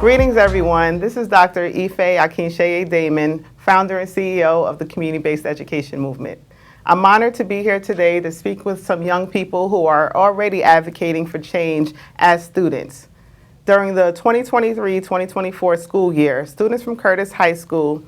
Greetings, everyone. This is Dr. Ife Akinsheye Damon, founder and CEO of the Community-Based Education Movement. I'm honored to be here today to speak with some young people who are already advocating for change as students. During the 2023-2024 school year, students from Curtis High School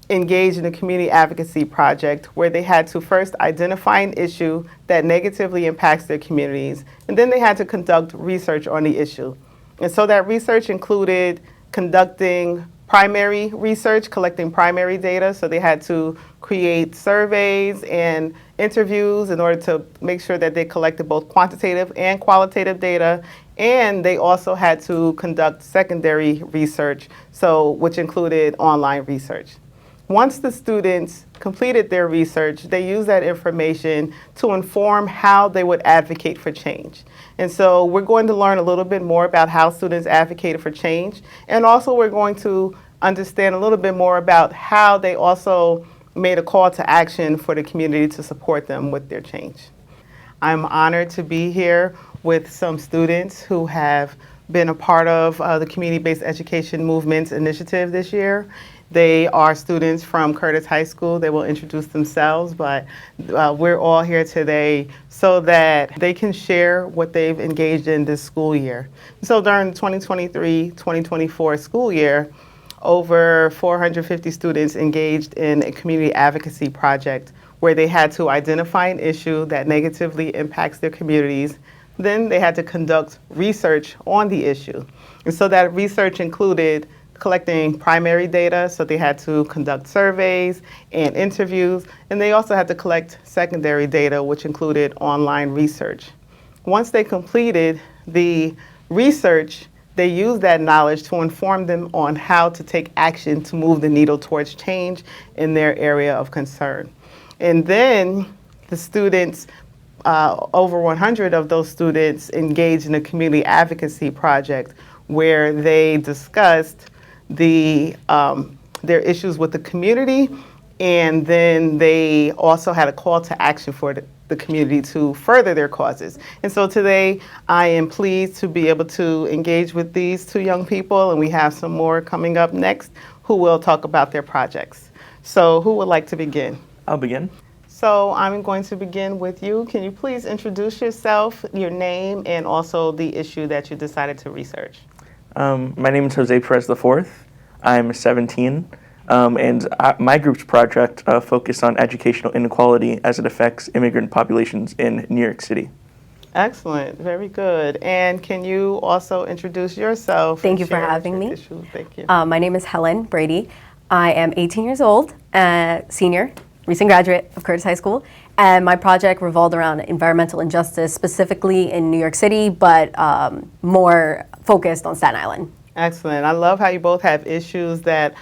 engaged in a community advocacy project where they had to first identify an issue that negatively impacts their communities, and then they had to conduct research on the issue. And so that research included conducting primary research, collecting primary data. So they had to create surveys and interviews in order to make sure that they collected both quantitative and qualitative data. And they also had to conduct secondary research, which included online research. Once the students completed their research, they used that information to inform how they would advocate for change. And so we're going to learn a little bit more about how students advocated for change. And also we're going to understand a little bit more about how they also made a call to action for the community to support them with their change. I'm honored to be here with some students who have been a part of the Community-Based Education Movement's initiative this year. They are students from Curtis High School. They will introduce themselves, but we're all here today so that they can share what they've engaged in this school year. So during the 2023-2024 school year, over 450 students engaged in a community advocacy project where they had to identify an issue that negatively impacts their communities. Then they had to conduct research on the issue. And so that research included collecting primary data, so they had to conduct surveys and interviews, and they also had to collect secondary data, which included online research. Once they completed the research, they used that knowledge to inform them on how to take action to move the needle towards change in their area of concern. And then the students, over 100 of those students engaged in a community advocacy project where they discussed their issues with the community, and then they also had a call to action for the community to further their causes. And so today I am pleased to be able to engage with these two young people, and we have some more coming up next who will talk about their projects. So who would like to begin? I'll begin. So I'm going to begin with you. Can you please introduce yourself, your name, and also the issue that you decided to research? My name is Jose Perez IV. I'm 17, and my group's project focused on educational inequality as it affects immigrant populations in New York City. Excellent, very good. And can you also introduce yourself? Thank you for having me. Thank you. My name is Helen Brady. I am 18 years old, senior, recent graduate of Curtis High School, and my project revolved around environmental injustice, specifically in New York City, but more focused on Staten Island. Excellent. I love how you both have issues that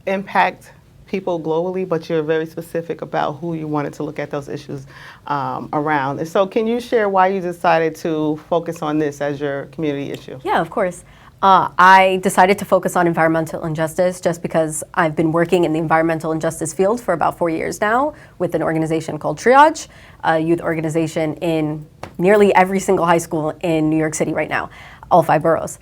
impact people globally, but you're very specific about who you wanted to look at those issues around. And so can you share why you decided to focus on this as your community issue? Yeah, of course. I decided to focus on environmental injustice just because I've been working in the environmental injustice field for about 4 years now with an organization called Triage, a youth organization in nearly every single high school in New York City right now, all 5 boroughs.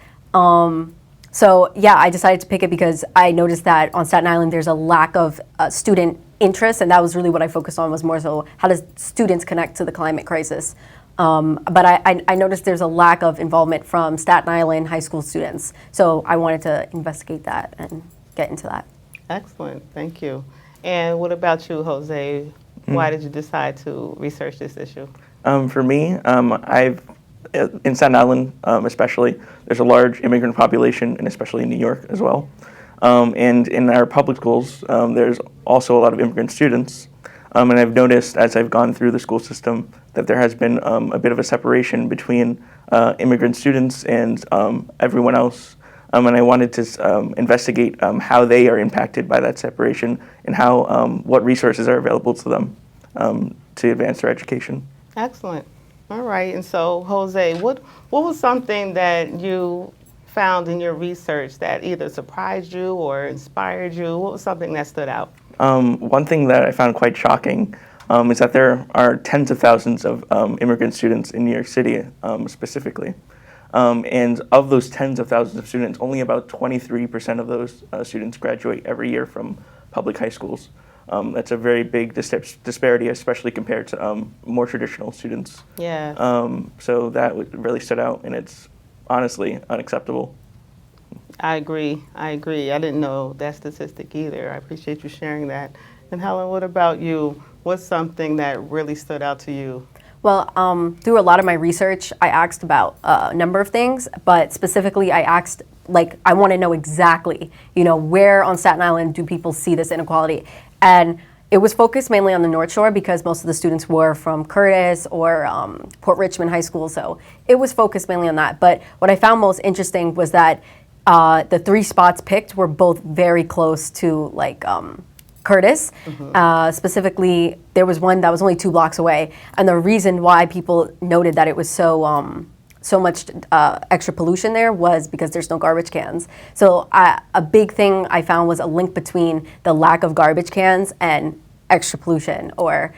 So yeah, I decided to pick it because I noticed that on Staten Island there's a lack of student interest, and that was really what I focused on, was more so how does students connect to the climate crisis. But I noticed there's a lack of involvement from Staten Island high school students. So I wanted to investigate that and get into that. Excellent, thank you. And what about you, Jose? Why did you decide to research this issue? For me, in Staten Island especially, there's a large immigrant population, and especially in New York as well. And in our public schools, there's also a lot of immigrant students. And I've noticed as I've gone through the school system that there has been a bit of a separation between immigrant students and everyone else. And I wanted to investigate how they are impacted by that separation and what resources are available to them to advance their education. Excellent. All right. And so, Jose, what was something that you found in your research that either surprised you or inspired you? What was something that stood out? One thing that I found quite shocking is that there are tens of thousands of immigrant students in New York City specifically. And of those tens of thousands of students, only about 23% of those students graduate every year from public high schools. That's a very big disparity, especially compared to more traditional students. Yes. So that really stood out, and it's honestly unacceptable. I agree. I didn't know that statistic either. I appreciate you sharing that. And Helen, what about you? What's something that really stood out to you? Well, through a lot of my research, I asked about a number of things, but specifically I asked, I want to know exactly, where on Staten Island do people see this inequality? And it was focused mainly on the North Shore because most of the students were from Curtis or Port Richmond High School, so it was focused mainly on that. But what I found most interesting was that the 3 spots picked were both very close to Curtis. Specifically, there was one that was only 2 blocks away, and the reason why people noted that it was so much extra pollution there was because there's no garbage cans. So a big thing I found was a link between the lack of garbage cans and extra pollution or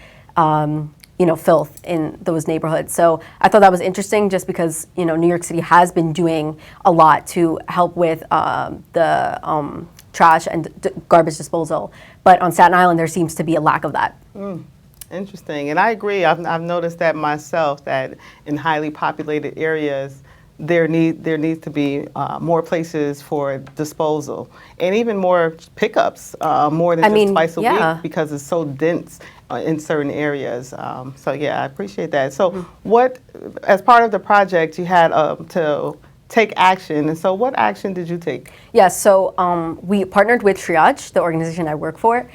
filth in those neighborhoods. So I thought that was interesting just because, New York City has been doing a lot to help with the trash and garbage disposal. But on Staten Island, there seems to be a lack of that. Interesting. And I agree. I've noticed that myself, that in highly populated areas, there needs to be more places for disposal and even more pickups, more than just twice a week, because it's so dense in certain areas. So yeah, I appreciate that. So what, as part of the project, you had to take action. And so what action did you take? Yes, so we partnered with Triage, the organization I work for,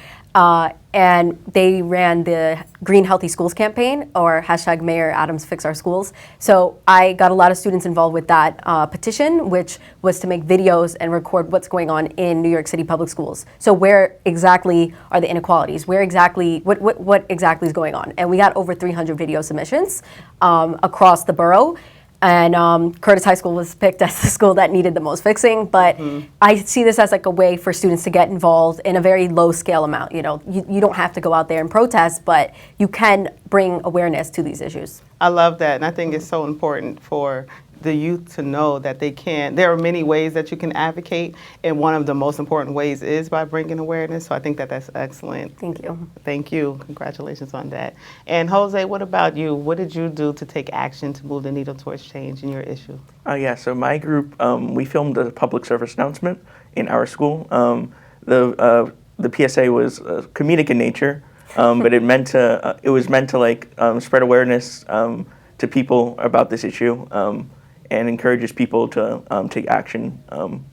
and they ran the Green Healthy Schools campaign, or hashtag Mayor Adams Fix Our Schools. So I got a lot of students involved with that petition, which was to make videos and record what's going on in New York City public schools. So where exactly are the inequalities? Where exactly, what exactly is going on? And we got over 300 video submissions across the borough. And Curtis High School was picked as the school that needed the most fixing, but I see this as a way for students to get involved in a very low scale amount. You don't have to go out there and protest, but you can bring awareness to these issues. I love that, and I think it's so important for the youth to know that there are many ways that you can advocate, and one of the most important ways is by bringing awareness. So I think that that's excellent. Thank you. Thank you. Congratulations on that. And Jose, what about you? What did you do to take action to move the needle towards change in your issue? So my group, we filmed a public service announcement in our school. The PSA was comedic in nature, but it was meant to spread awareness to people about this issue. And encourages people to take action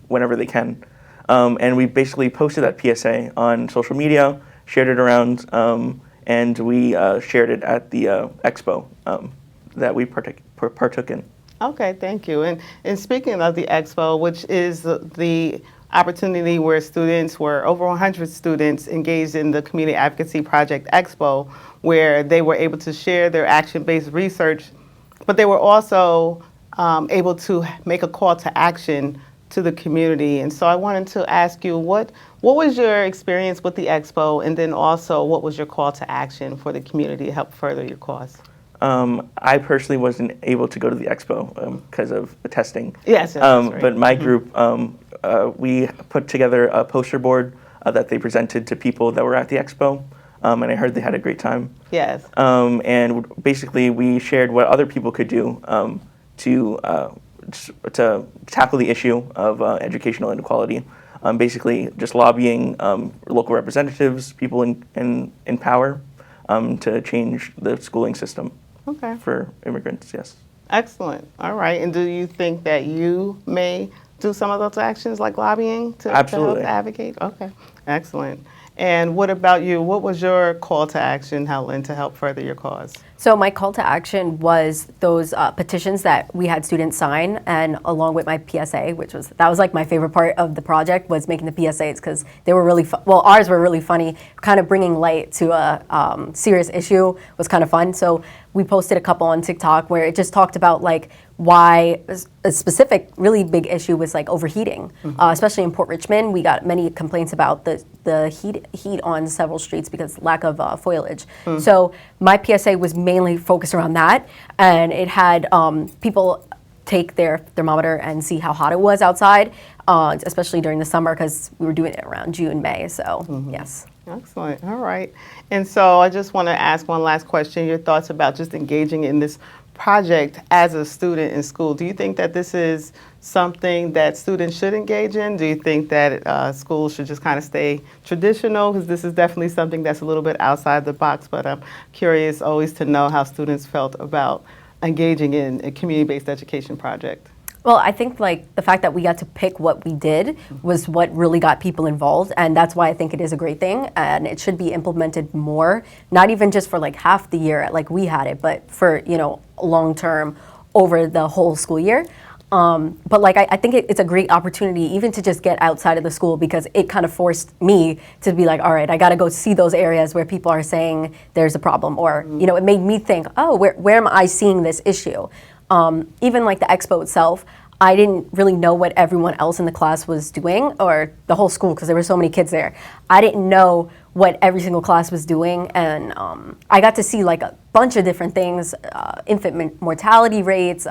whenever they can. And we basically posted that PSA on social media, shared it around, and we shared it at the expo that we partook in. Okay, thank you. And speaking of the expo, which is the opportunity where over 100 students engaged in the Community Advocacy Project Expo, where they were able to share their action-based research, but they were also able to make a call to action to the community. And so I wanted to ask you, what was your experience with the expo, and then also what was your call to action for the community to help further your cause? I personally wasn't able to go to the expo because of the testing. Yes, that's right. But my group, we put together a poster board that they presented to people that were at the expo. And I heard they had a great time. Yes. And basically we shared what other people could do to tackle the issue of educational inequality. Basically, just lobbying local representatives, people in power, to change the schooling system for immigrants. Yes. Excellent. All right. And do you think that you may do some of those actions, like lobbying, to Absolutely. help advocate? Okay. Excellent. And what about you? What was your call to action, Helen, to help further your cause? So my call to action was those petitions that we had students sign, and along with my PSA, that was my favorite part of the project, was making the PSAs, because they were really ours were really funny. Kind of bringing light to a serious issue was kind of fun. So we posted a couple on TikTok where it just talked about why a specific really big issue was overheating, especially in Port Richmond. We got many complaints about the heat on several streets because lack of foliage. So my PSA was mainly focused around that, and it had people take their thermometer and see how hot it was outside, especially during the summer because we were doing it around June, May. So yes. Excellent. All right. And so I just want to ask one last question, your thoughts about just engaging in this project as a student in school. Do you think that this is something that students should engage in? Do you think that schools should just kind of stay traditional? Because this is definitely something that's a little bit outside the box, but I'm curious always to know how students felt about engaging in a community-based education project. Well, I think like the fact that we got to pick what we did was what really got people involved, and that's why I think it is a great thing, and it should be implemented more, not even just for like half the year like we had it, but for, you know, long term over the whole school year. But like I think it's a great opportunity even to just get outside of the school, because it kind of forced me to be like, all right, I got to go see those areas where people are saying there's a problem, or you know, it made me think, oh, where am I seeing this issue? Even like the expo itself, I didn't really know what everyone else in the class was doing, or the whole school, because there were so many kids there. I didn't know what every single class was doing, and I got to see like a bunch of different things, infant mortality rates,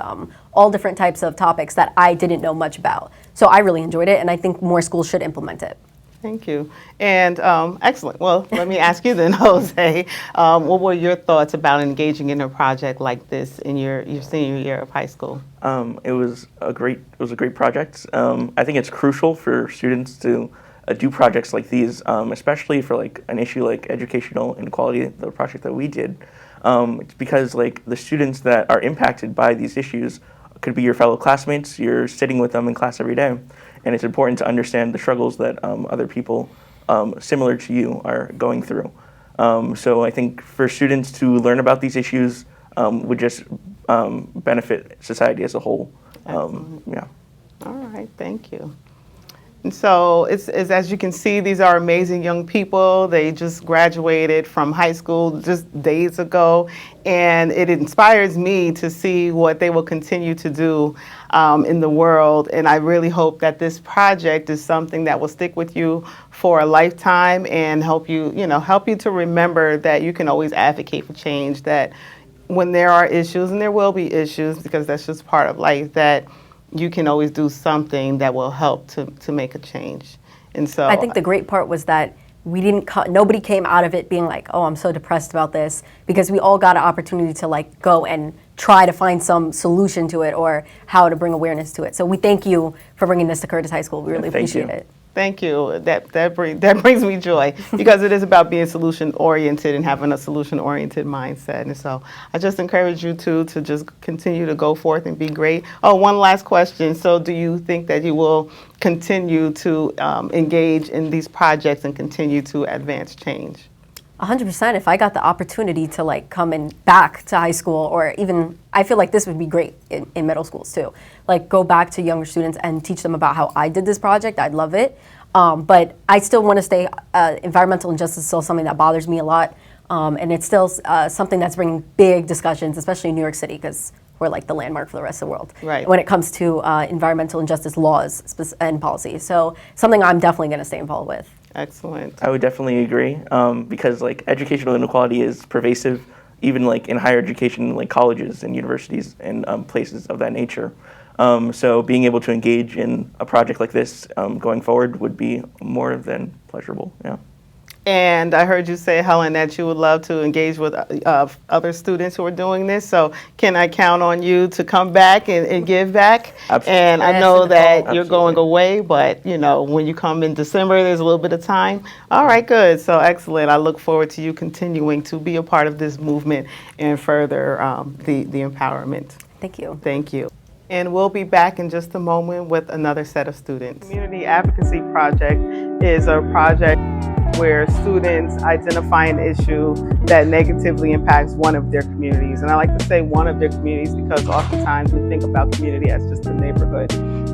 all different types of topics that I didn't know much about. So I really enjoyed it, and I think more schools should implement it. Thank you. And excellent. Well, let me ask you then, Jose, what were your thoughts about engaging in a project like this in your senior year of high school? It was a great project. I think it's crucial for students to do projects like these, especially for like an issue like educational inequality, the project that we did. It's because like the students that are impacted by these issues could be your fellow classmates. You're sitting with them in class every day. And it's important to understand the struggles that other people similar to you are going through. So I think for students to learn about these issues would just benefit society as a whole. Yeah. All right, thank you. And so it's as you can see, these are amazing young people. They just graduated from high school just days ago, and it inspires me to see what they will continue to do in the world. And I really hope that this project is something that will stick with you for a lifetime and help you to remember that you can always advocate for change, that when there are issues, and there will be issues because that's just part of life, that you can always do something that will help to make a change. And so I think the great part was that nobody came out of it being like, oh, I'm so depressed about this, because we all got an opportunity to like go and try to find some solution to it or how to bring awareness to it. So we thank you for bringing this to Curtis High School. We really appreciate it. Thank you. That brings me joy, because it is about being solution-oriented and having a solution-oriented mindset. And so I just encourage you to just continue to go forth and be great. Oh, one last question. So do you think that you will continue to engage in these projects and continue to advance change? 100%. If I got the opportunity to like come back to high school, or even, I feel like this would be great in middle schools too. Like go back to younger students and teach them about how I did this project. I'd love it. But I still want to stay, environmental injustice is still something that bothers me a lot. And it's still something that's bringing big discussions, especially in New York City, because we're like the landmark for the rest of the world right, when it comes to environmental injustice laws and policy. So something I'm definitely going to stay involved with. Excellent. I would definitely agree, because like educational inequality is pervasive, even like in higher education, like colleges and universities and places of that nature. So being able to engage in a project like this going forward would be more than pleasurable. Yeah. And I heard you say, Helen, that you would love to engage with other students who are doing this. So can I count on you to come back and give back? Absolutely. And I know that you're Absolutely. going away, but you know, when you come in December, there's a little bit of time. All right, good. So excellent. I look forward to you continuing to be a part of this movement and further the empowerment. Thank you. Thank you. And we'll be back in just a moment with another set of students. Community Advocacy Project is a project where students identify an issue that negatively impacts one of their communities. And I like to say one of their communities because oftentimes we think about community as just a neighborhood.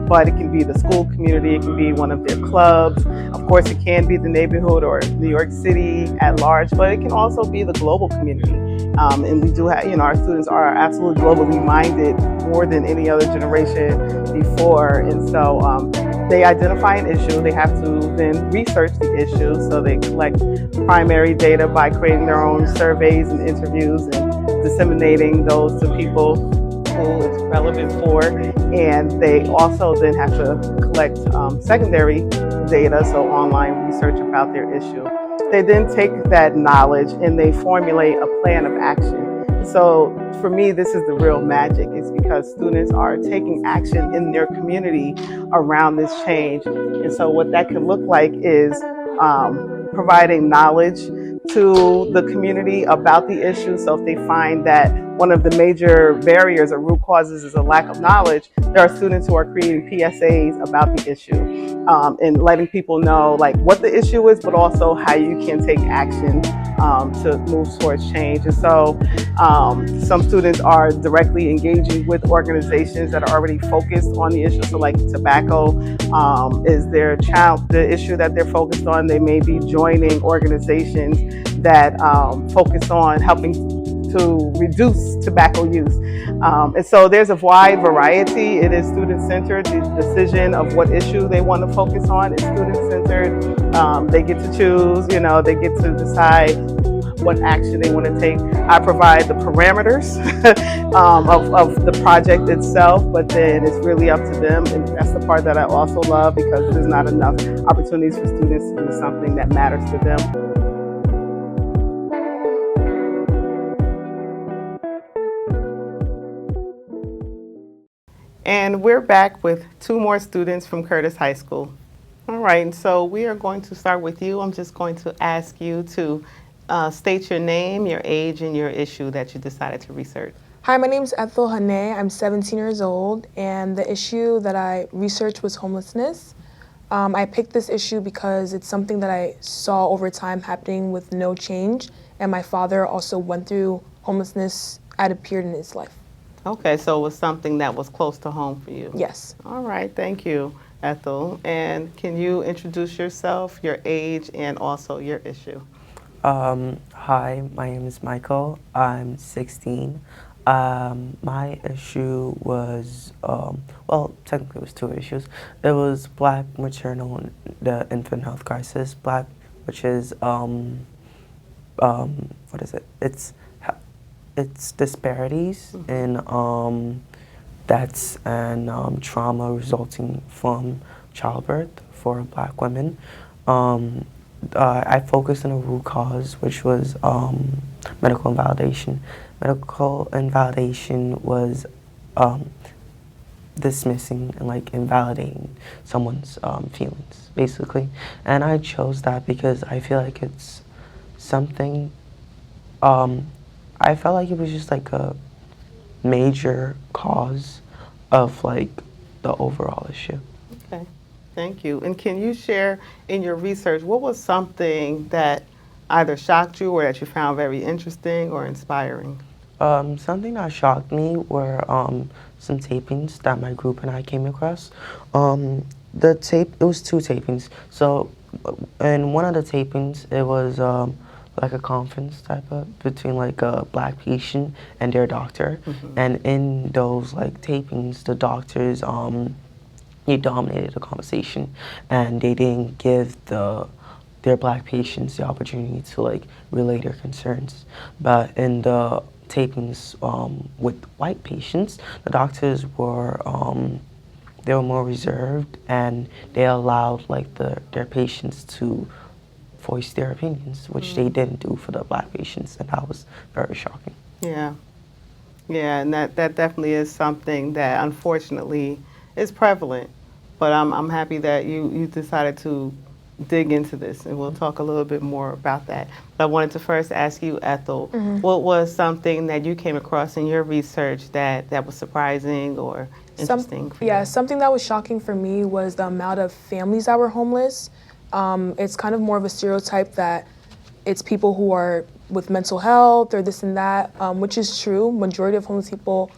But it can be the school community, it can be one of their clubs. Of course, it can be the neighborhood or New York City at large, but it can also be the global community. And we do have, our students are absolutely globally minded more than any other generation before. And so they identify an issue, they have to then research the issue. So they collect primary data by creating their own surveys and interviews and disseminating those to people school it's relevant for, and they also then have to collect secondary data, so online research about their issue. They then take that knowledge and they formulate a plan of action. So for me, this is the real magic. It's because students are taking action in their community around this change. And so what that can look like is providing knowledge to the community about the issue. So if they find that one of the major barriers or root causes is a lack of knowledge, there are students who are creating PSAs about the issue and letting people know like what the issue is, but also how you can take action to move towards change. And so some students are directly engaging with organizations that are already focused on the issue. So like tobacco is the issue that they're focused on. They may be joining organizations that focus on helping to reduce tobacco use. And so there's a wide variety. It is student-centered. The decision of what issue they want to focus on is student-centered. They get to choose, they get to decide what action they want to take. I provide the parameters of the project itself, but then it's really up to them. And that's the part that I also love, because there's not enough opportunities for students to do something that matters to them. And we're back with two more students from Curtis High School. All right, so we are going to start with you. I'm just going to ask you to state your name, your age, and your issue that you decided to research. Hi, my name is Ethel Hane. I'm 17 years old, and the issue that I researched was homelessness. I picked this issue because it's something that I saw over time happening with no change, and my father also went through homelessness at a period in his life. Okay, so it was something that was close to home for you. Yes. All right, thank you, Ethel. And can you introduce yourself, your age, and also your issue? Hi, my name is Michael. I'm 16. My issue was, well, technically it was two issues. It was Black maternal and the infant health crisis. Black, which is, what is it? It's disparities in deaths and trauma resulting from childbirth for Black women. I focused on a root cause, which was medical invalidation. Medical invalidation was dismissing and like invalidating someone's feelings, basically. And I chose that because I feel like it's something, I felt like it was just like a major cause of like the overall issue. Okay, thank you. And can you share in your research, what was something that either shocked you or that you found very interesting or inspiring? Something that shocked me were some tapings that my group and I came across. It was two tapings. So in one of the tapings, it was like a conference type of between like a Black patient and their doctor. Mm-hmm. And in those like tapings, the doctors they dominated the conversation, and they didn't give their Black patients the opportunity to like relay their concerns. But in the tapings with white patients, the doctors were they were more reserved, and they allowed like their patients to voice their opinions, which they didn't do for the Black patients, and that was very shocking. Yeah, and that definitely is something that unfortunately is prevalent. But I'm happy that you decided to dig into this, and we'll talk a little bit more about that. But I wanted to first ask you, Ethel, what was something that you came across in your research that was surprising or interesting for you? Yeah, something that was shocking for me was the amount of families that were homeless. It's kind of more of a stereotype that it's people who are with mental health or this and that, which is true. Majority of homeless people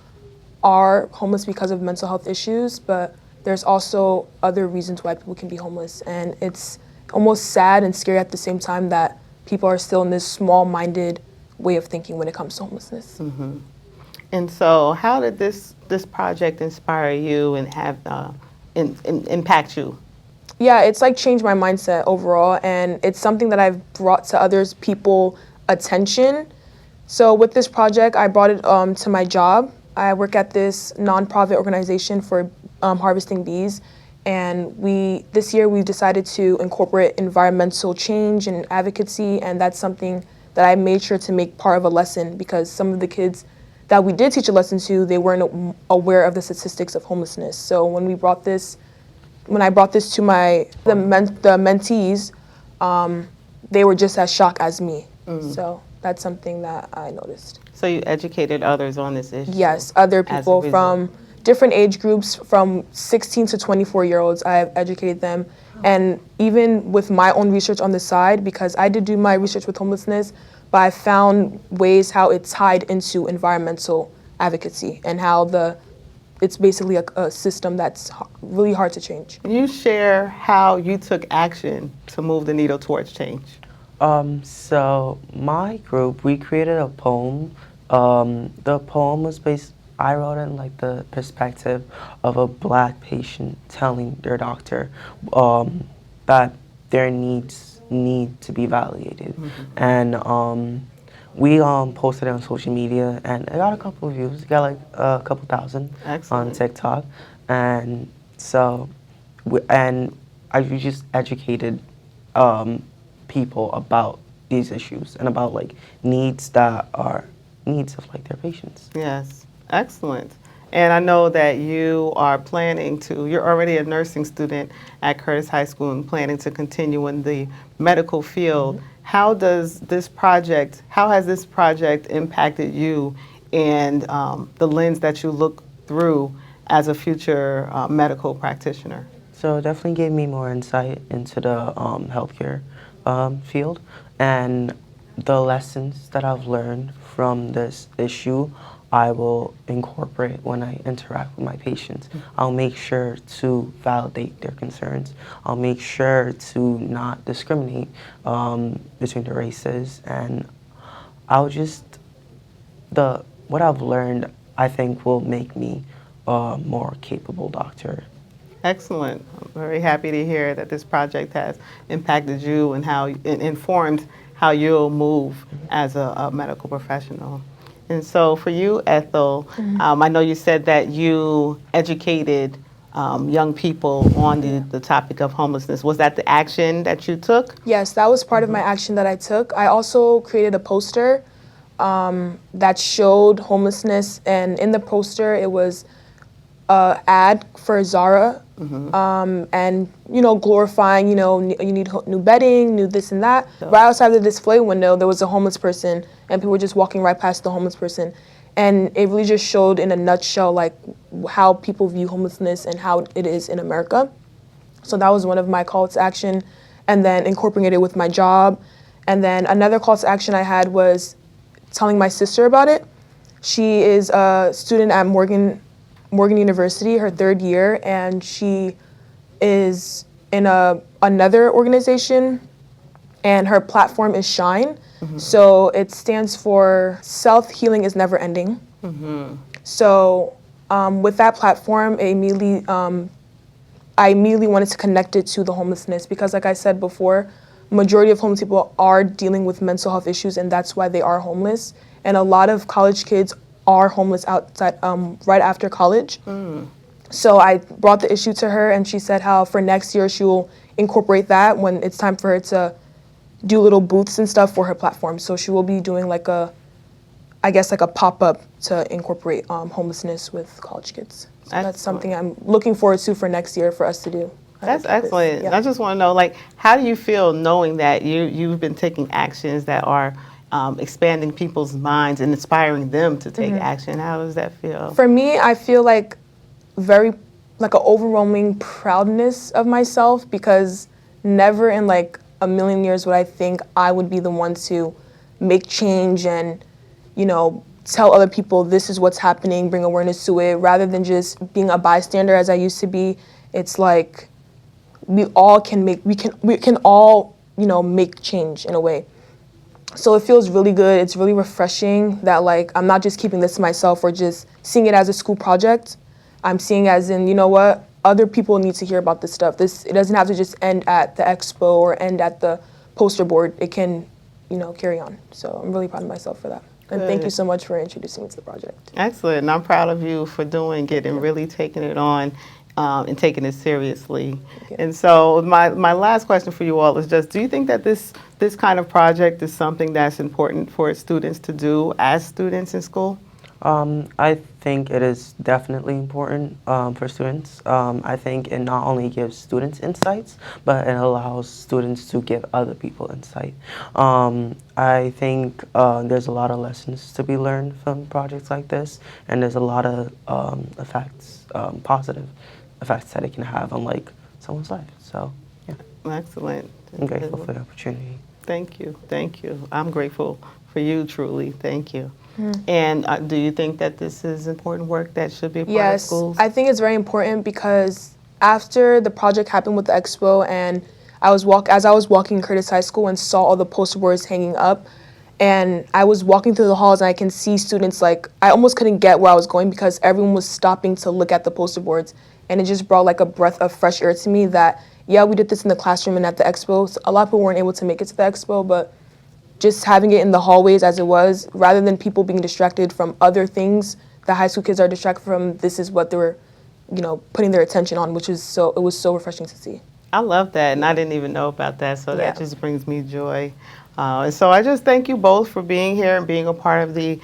are homeless because of mental health issues, but there's also other reasons why people can be homeless. And it's almost sad and scary at the same time that people are still in this small-minded way of thinking when it comes to homelessness. Mm-hmm. And so how did this project inspire you and have impact you? Yeah, it's like changed my mindset overall, and it's something that I've brought to others people attention. So with this project, I brought it to my job, I work at this nonprofit organization for harvesting bees. And this year we decided to incorporate environmental change and advocacy, and that's something that I made sure to make part of a lesson, because some of the kids that we did teach a lesson to, they weren't aware of the statistics of homelessness. So when I brought this to the mentees, they were just as shocked as me. So that's something that I noticed. So you educated others on this issue? Yes, other as a people result. from different age groups, from 16 to 24-year-olds, I have educated them. And even with my own research on the side, because I did do my research with homelessness, but I found ways how it's tied into environmental advocacy and how it's basically a system that's really hard to change. Can you share how you took action to move the needle towards change? So my group, we created a poem. The poem was I wrote in like the perspective of a Black patient telling their doctor that their needs need to be validated. And we posted it on social media, and it got a couple of views. It got like a couple thousand on TikTok. And so, I just educated people about these issues and about like needs that are needs of like their patients. Yes, excellent. And I know that you're already a nursing student at Curtis High School and planning to continue in the medical field. How has this project impacted you and the lens that you look through as a future medical practitioner? So it definitely gave me more insight into the healthcare field, and the lessons that I've learned from this issue I will incorporate when I interact with my patients. I'll make sure to validate their concerns. I'll make sure to not discriminate between the races, and what I've learned, I think, will make me a more capable doctor. Excellent. I'm very happy to hear that this project has impacted you and how it informed how you'll move as a medical professional. And so for you, Ethel, I know you said that you educated young people on the topic of homelessness. Was that the action that you took? Yes, that was part of my action that I took. I also created a poster that showed homelessness, and in the poster it was an ad for Zara, and glorifying, you need new bedding, new this and that. Right outside the display window, there was a homeless person, and people were just walking right past the homeless person. And it really just showed in a nutshell like how people view homelessness and how it is in America. So that was one of my calls to action, and then incorporating it with my job. And then another call to action I had was telling my sister about it. She is a student at Morgan University, her third year, and she is in another organization, and her platform is SHINE. So it stands for Self-Healing is Never Ending. So with that platform, I immediately wanted to connect it to the homelessness, because like I said before, majority of homeless people are dealing with mental health issues, and that's why they are homeless. And a lot of college kids are homeless outside right after college. So I brought the issue to her, and she said how for next year she will incorporate that when it's time for her to do little booths and stuff for her platform. So she will be doing like a pop-up to incorporate homelessness with college kids. So that's something I'm looking forward to for next year for us to do. That's excellent. Yeah. I just want to know, like, how do you feel knowing that you've been taking actions that are expanding people's minds and inspiring them to take action? How does that feel? For me, I feel like an overwhelming proudness of myself, because never in like a million years would I think I would be the one to make change and, tell other people this is what's happening, bring awareness to it, rather than just being a bystander as I used to be. It's like we can all make change in a way. So it feels really good. It's really refreshing that like I'm not just keeping this to myself or just seeing it as a school project. I'm seeing as in, you know what, other people need to hear about this stuff. It doesn't have to just end at the expo or end at the poster board. It can, carry on. So I'm really proud of myself for that. And thank you Good. so much for introducing me to the project. Excellent. And I'm proud of you for doing it and really taking it on and taking it seriously. you. And so my last question for you all is just, do you think that this kind of project is something that's important for students to do as students in school? I think it is definitely important for students. I think it not only gives students insights, but it allows students to give other people insight. I think there's a lot of lessons to be learned from projects like this, and there's a lot of effects, positive effects that it can have on like someone's life. So yeah, Excellent. I'm grateful for the opportunity. Thank you. Thank you. I'm grateful for you, truly. Thank you. And do you think that this is important work that should be a part of Yes, schools? I think it's very important because after the project happened with the expo and as I was walking Curtis High School and saw all the poster boards hanging up, and I was walking through the halls and I can see students, like, I almost couldn't get where I was going because everyone was stopping to look at the poster boards, and it just brought like a breath of fresh air to me that, yeah, we did this in the classroom and at the expo. So a lot of people weren't able to make it to the expo, but just having it in the hallways as it was, rather than people being distracted from other things that high school kids are distracted from, this is what they were, putting their attention on, it was so refreshing to see. I love that, and I didn't even know about that, so that Yeah. just brings me joy. And so I just thank you both for being here and being a part of the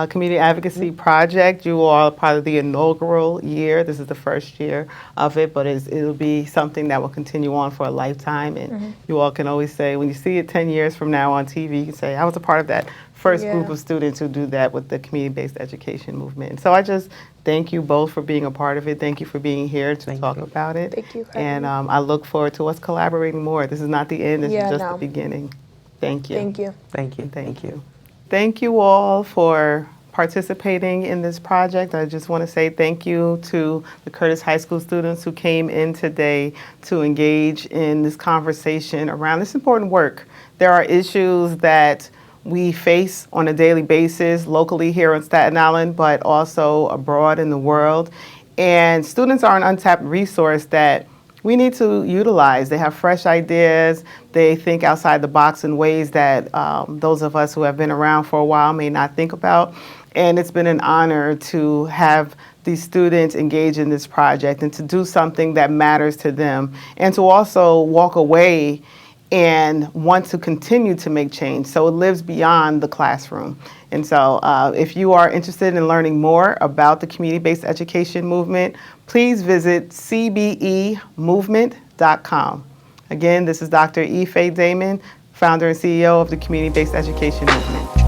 Community Advocacy Project. You are part of the inaugural year. This is the first year of it, but it'll be something that will continue on for a lifetime. And you all can always say, when you see it 10 years from now on TV, you can say, I was a part of that first group Yeah. of students who do that with the community-based education movement. And so I just thank you both for being a part of it. Thank you for being here to Thank talk you. about it. Thank you for having And me. I look forward to us collaborating more. This is not the end. This Yeah, is just no. the beginning. Thank you. Thank you. Thank you. Thank you. Thank you all for participating in this project. I just want to say thank you to the Curtis High School students who came in today to engage in this conversation around this important work. There are issues that we face on a daily basis locally here in Staten Island, but also abroad in the world. And students are an untapped resource that we need to utilize. They have fresh ideas. They think outside the box in ways that those of us who have been around for a while may not think about. And it's been an honor to have these students engage in this project and to do something that matters to them, and to also walk away and want to continue to make change. So it lives beyond the classroom. And so if you are interested in learning more about the community-based education movement, please visit cbemovement.com. Again, this is Dr. Ife Damon, founder and CEO of the Community-Based Education Movement.